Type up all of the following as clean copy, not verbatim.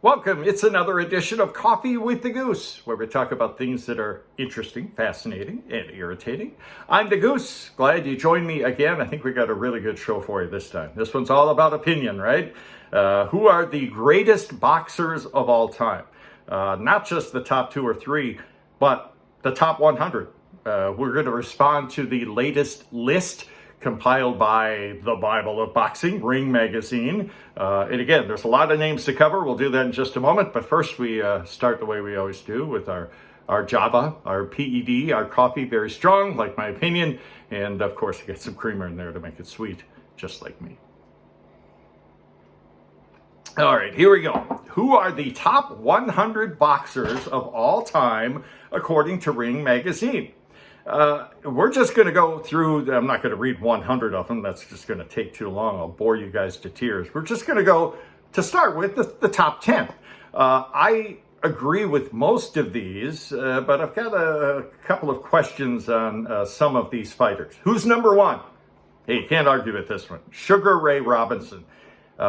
Welcome. It's another edition of Coffee with the Goose, where we talk about things that are interesting, fascinating, and irritating. I'm the Goose. Glad you joined me again. I think we got a really good show for you this time. This one's all about opinion, right? Who are the greatest boxers of all time? Not just the top 2 or 3, but the top 100. We're going to respond to the latest list compiled by the Bible of Boxing, Ring Magazine. And again, there's a lot of names to cover. We'll do that in just a moment. But first, we start the way we always do with our Java, our PED, our coffee, very strong, like my opinion. And of course, I get some creamer in there to make it sweet, just like me. All right, here we go. Who are the top 100 boxers of all time, according to Ring Magazine? We're just going to go through, I'm not going to read 100 of them. That's just going to take too long. I'll bore you guys to tears. We're just going to go, to start with, the top 10. I agree with most of these, but I've got a couple of questions on some of these fighters. Who's number 1? Hey, you can't argue with this one. Sugar Ray Robinson.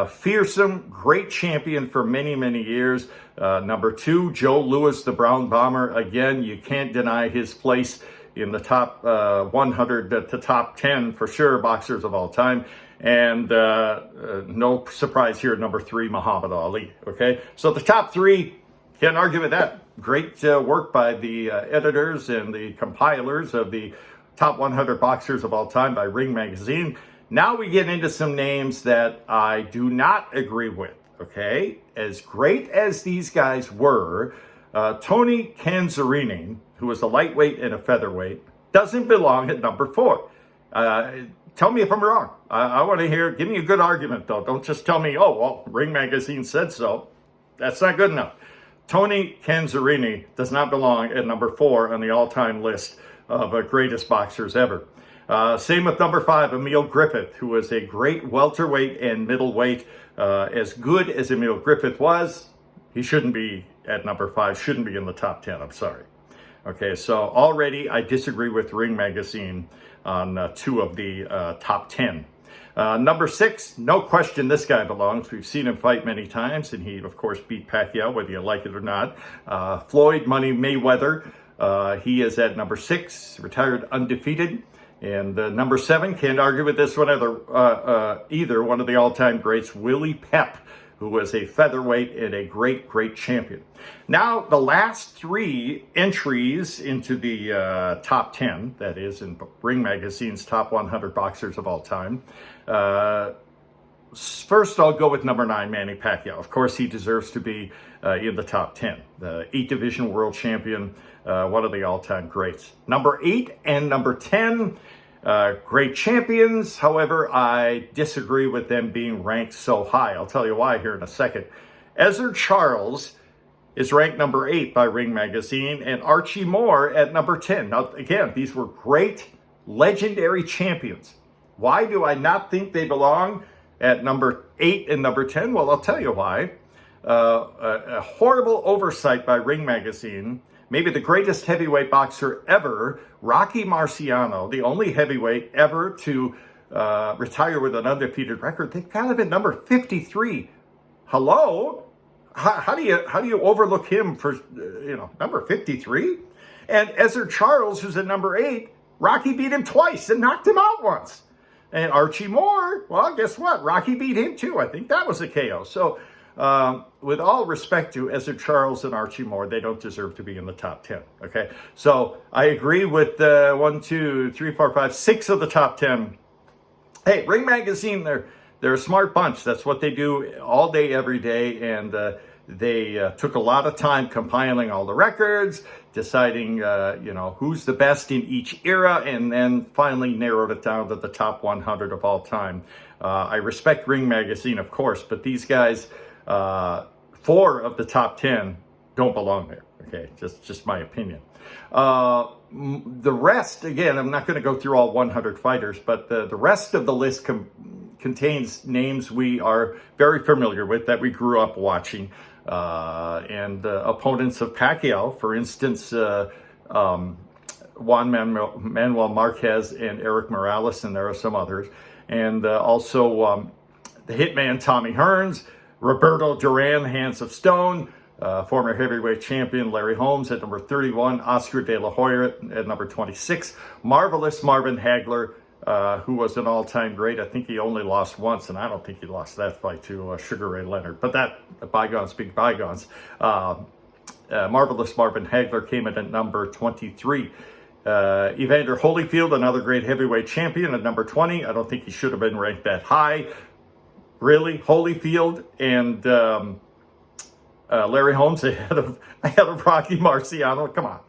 Fearsome, great champion for many, many years. Number 2, Joe Louis, the Brown Bomber. Again, you can't deny his place in the top 100 to top 10 for sure, boxers of all time. And no surprise here, number 3, Muhammad Ali. Okay, so the top 3, can't argue with that. Great work by the editors and the compilers of the top 100 boxers of all time by Ring Magazine. Now we get into some names that I do not agree with. Okay, as great as these guys were, Tony Kanzerini, who was a lightweight and a featherweight, doesn't belong at number 4. Tell me if I'm wrong. I want to hear, give me a good argument though. Don't just tell me, oh, well, Ring Magazine said so. That's not good enough. Tony Kanzerini does not belong at number 4 on the all-time list of greatest boxers ever. Same with number 5, Emil Griffith, who was a great welterweight and middleweight. As good as Emil Griffith was, he shouldn't be at number 5, shouldn't be in the top 10, I'm sorry. Okay, so already I disagree with Ring Magazine on 2 of the top 10. Number 6, no question this guy belongs. We've seen him fight many times, and he, of course, beat Pacquiao, whether you like it or not. Floyd Money Mayweather, he is at number 6, retired undefeated. And number 7, can't argue with this one either, one of the all-time greats, Willie Pep, who was a featherweight and a great, great champion. Now, the last 3 entries into the top 10, that is in Ring Magazine's top 100 boxers of all time. First, I'll go with number 9, Manny Pacquiao. Of course, he deserves to be in the top 10. The 8-division world champion, one of the all-time greats. Number 8 and number 10, great champions. However, I disagree with them being ranked so high. I'll tell you why here in a second. Ezzard Charles is ranked number 8 by Ring Magazine, and Archie Moore at number 10. Now, again, these were great, legendary champions. Why do I not think they belong at number 8 and number 10? Well, I'll tell you why. A horrible oversight by Ring Magazine. Maybe the greatest heavyweight boxer ever, Rocky Marciano, the only heavyweight ever to retire with an undefeated record. They've got him at number 53. Hello? How do you overlook him for number 53? And Ezzard Charles, who's at number 8, Rocky beat him twice and knocked him out once. And Archie Moore, well, guess what? Rocky beat him too. I think that was a KO. So with all respect to Ezzard Charles and Archie Moore, they don't deserve to be in the top 10. Okay, so I agree with 1, 2, 3, 4, 5, 6 of the top 10. Hey, Ring Magazine, they're a smart bunch. That's what they do all day, every day, and they took a lot of time compiling all the records, deciding who's the best in each era, and then finally narrowed it down to the top 100 of all time. I respect Ring Magazine, of course, but these guys, 4 of the top 10 don't belong there. Okay, just my opinion. The rest, again, I'm not going to go through all 100 fighters, but the rest of the list contains names we are very familiar with, that we grew up watching, and opponents of Pacquiao, for instance, Juan Manuel Marquez and Eric Morales, and there are some others, and also the hitman Tommy Hearns, Roberto Duran, Hands of Stone. Former heavyweight champion Larry Holmes at number 31. Oscar De La Hoya at number 26. Marvelous Marvin Hagler, who was an all-time great. I think he only lost once, and I don't think he lost that fight to Sugar Ray Leonard. But that, bygones speak bygones. Marvelous Marvin Hagler came in at number 23. Evander Holyfield, another great heavyweight champion, at number 20. I don't think he should have been ranked that high. Really? Holyfield and Larry Holmes ahead of Rocky Marciano? Come on.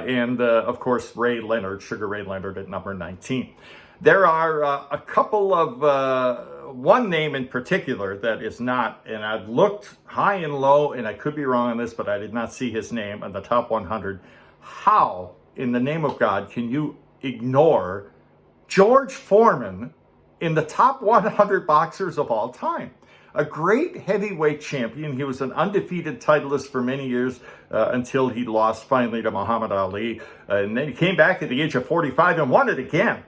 And of course, Sugar Ray Leonard at number 19. There are a couple of, one name in particular that is not, and I've looked high and low, and I could be wrong on this, but I did not see his name on the top 100. How, in the name of God, can you ignore George Foreman in the top 100 boxers of all time? A great heavyweight champion. He was an undefeated titleist for many years until he lost finally to Muhammad Ali. And then he came back at the age of 45 and won it again.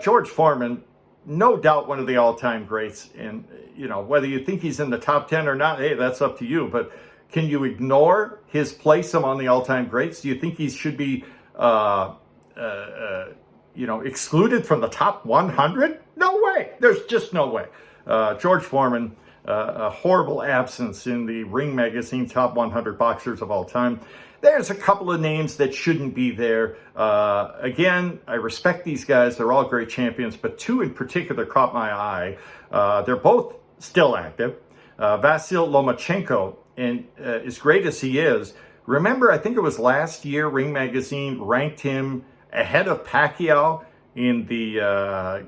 George Foreman, no doubt one of the all-time greats. And, you know, whether you think he's in the top 10 or not, hey, that's up to you. But can you ignore his place among the all-time greats? Do you think he should be, excluded from the top 100? No way. There's just no way. George Foreman, a horrible absence in the Ring Magazine top 100 boxers of all time. There's a couple of names that shouldn't be there. Again, I respect these guys. They're all great champions, but two in particular caught my eye. They're both still active. Vasil Lomachenko, and as great as he is, remember, I think it was last year, Ring Magazine ranked him ahead of Pacquiao in the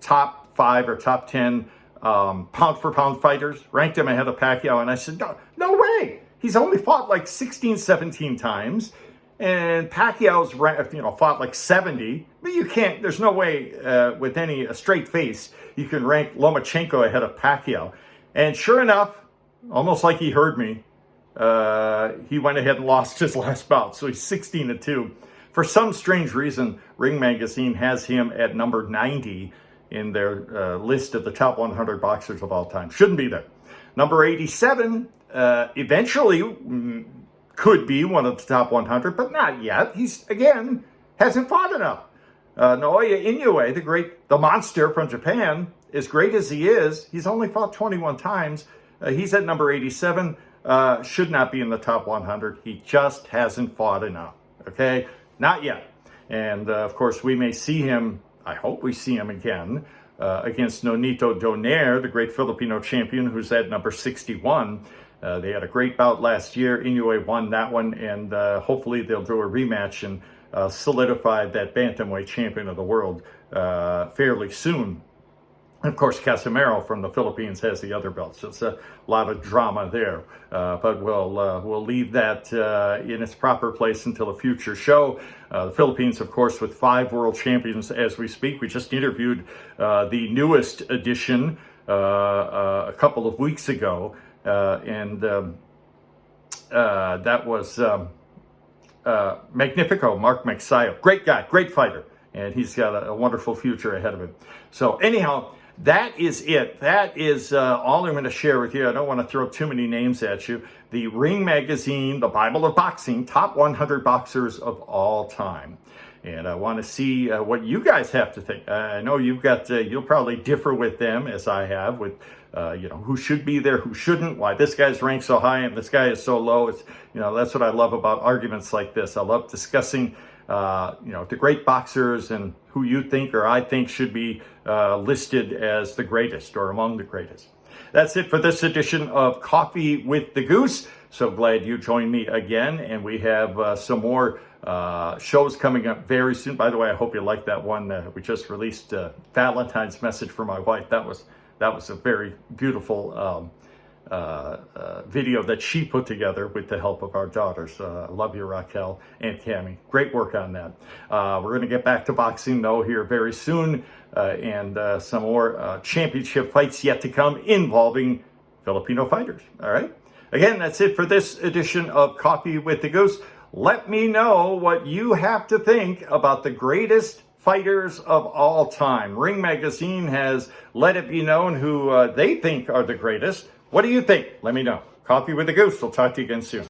top 5 or top 10 pound-for-pound fighters, ranked him ahead of Pacquiao, and I said, no way! He's only fought like 16, 17 times, and Pacquiao's fought like 70, but you can't, there's no way with a straight face you can rank Lomachenko ahead of Pacquiao. And sure enough, almost like he heard me, he went ahead and lost his last bout, so he's 16-2. For some strange reason, Ring Magazine has him at number 90 in their list of the top 100 boxers of all time. Shouldn't be there. Number 87 eventually could be one of the top 100, but not yet. He's, again, hasn't fought enough. Naoya Inoue, the monster from Japan, as great as he is, he's only fought 21 times. He's at number 87. Should not be in the top 100. He just hasn't fought enough. Okay? Not yet. And, of course, we may see him, I hope we see him again, against Untitled Donaire, the great Filipino champion, who's at number 61. They had a great bout last year. Inoue won that one, and hopefully they'll do a rematch and solidify that bantamweight champion of the world fairly soon. And of course, Casimero from the Philippines has the other belt, so it's a lot of drama there. But we'll leave that in its proper place until a future show. The Philippines, of course, with 5 world champions as we speak. We just interviewed the newest edition a couple of weeks ago, and that was Magnifico, Mark Magsayo. Great guy, great fighter, and he's got a wonderful future ahead of him. So anyhow, that is it. That is all I'm going to share with you. I don't want to throw too many names at you. The Ring Magazine, the Bible of Boxing, top 100 boxers of all time. And I want to see what you guys have to think. I know you've got, you'll probably differ with them, as I have, with, who should be there, who shouldn't, why this guy's ranked so high and this guy is so low. It's, that's what I love about arguments like this. I love discussing the great boxers and who you think or I think should be listed as the greatest or among the greatest. That's it for this edition of Coffee with the Goose. So glad you joined me again, and we have some more shows coming up very soon. By the way, I hope you liked that one. We just released Valentine's message for my wife. That was a very beautiful video that she put together with the help of our daughters. I love you, Raquel and Cami. Great work on that. We're going to get back to boxing, though, here very soon, and some more championship fights yet to come involving Filipino fighters. All right? Again, that's it for this edition of Coffee with the Goose. Let me know what you have to think about the greatest fighters of all time. Ring Magazine has let it be known who they think are the greatest. What do you think? Let me know. Coffee with the Goose. We'll talk to you again soon.